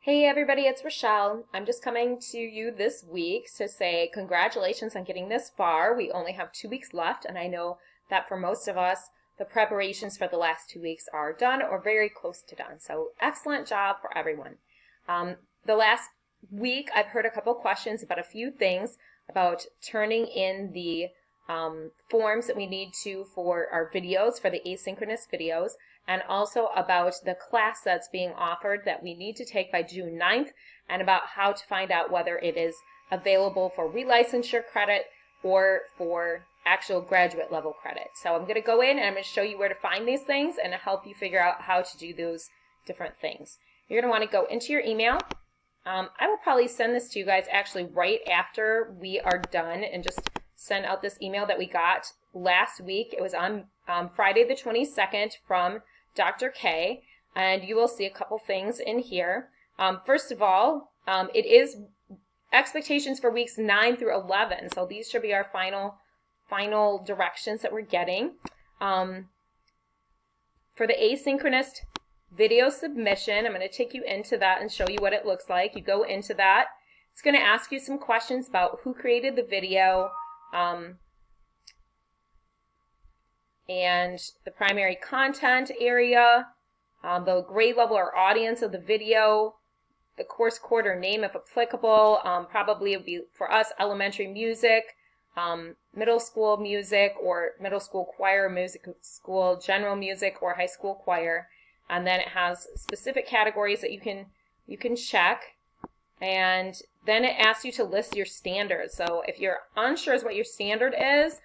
Hey everybody, it's Rochelle. I'm just coming to you this week to say congratulations on getting this far. We only have 2 weeks left, and I know that for most of us, the preparations for the last 2 weeks are done or very close to done. So excellent job for everyone. The last week, I've heard a couple questions about a few things about turning in the forms that we need to for our videos, for the asynchronous videos, and also about the class that's being offered that we need to take by June 9th, and about how to find out whether it is available for relicensure credit or for actual graduate level credit. So I'm going to go in and I'm going to show you where to find these things and help you figure out how to do those different things. You're going to want to go into your email. I will probably send this to you guys actually right after we are done and just send out this email that we got last week. It was on Friday the 22nd from Dr. K, and you will see a couple things in here. First of all, it is expectations for weeks 9 through 11, so these should be our final directions that we're getting. For the asynchronous video submission, I'm going to take you into that and show you what it looks like. You go into that. It's going to ask you some questions about who created the video, and the primary content area, the grade level or audience of the video, the course quarter name if applicable. Probably it would be for us elementary music, middle school music, or middle school choir, music school general music, or high school choir. And then it has specific categories that you can check, and then it asks you to list your standards. So if you're unsure as what your standard is,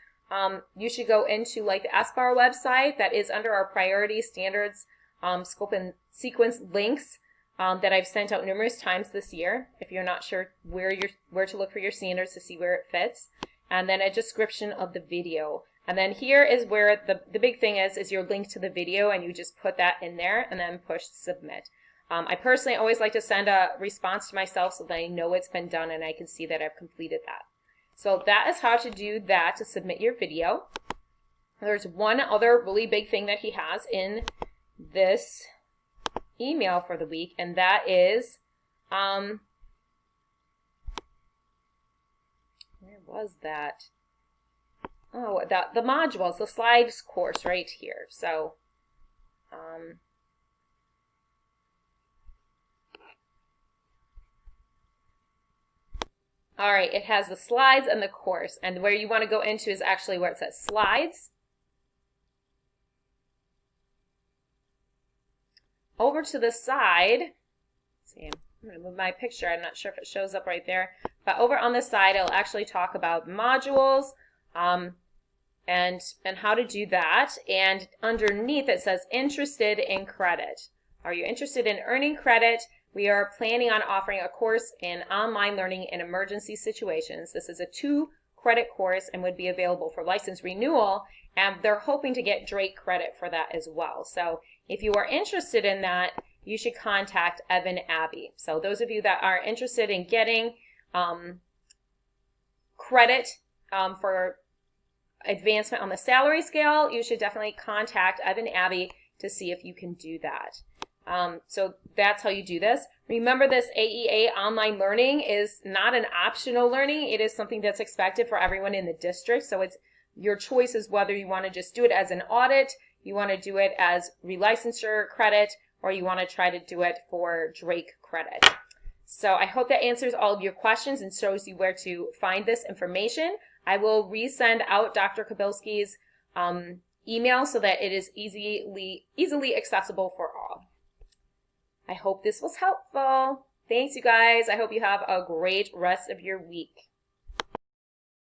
you should go into like the SBAR website that is under our priority standards scope and sequence links that I've sent out numerous times this year if you're not sure where to look for your standards to see where it fits, and then a description of the video. And then here is where the big thing is your link to the video, and you just put that in there and then push submit. I personally always like to send a response to myself so that I know it's been done and I can see that I've completed that. So that is how to do that to submit your video. There's one other really big thing that he has in this email for the week, and that is, where was that? Oh, the modules, the slides course right here. So, all right, it has the slides and the course, and where you want to go into is actually where it says slides. Over to the side, see, I'm going to move my picture. I'm not sure if it shows up right there, but over on the side, it'll actually talk about modules, and how to do that. And underneath it says interested in credit. Are you interested in earning credit? We are planning on offering a course in online learning in emergency situations. This is a 2-credit course and would be available for license renewal, and they're hoping to get Drake credit for that as well. So if you are interested in that, you should contact Evan Abbey. So those of you that are interested in getting credit for advancement on the salary scale, you should definitely contact Evan Abbey to see if you can do that. So that's how you do this. Remember, this AEA online learning is not an optional learning. It is something that's expected for everyone in the district. So it's your choice is whether you want to just do it as an audit, you want to do it as relicensure credit, or you want to try to do it for Drake credit. So I hope that answers all of your questions and shows you where to find this information. I will resend out Dr. Kabilski's email so that it is easily accessible for all. I hope this was helpful. Thanks, you guys. I hope you have a great rest of your week.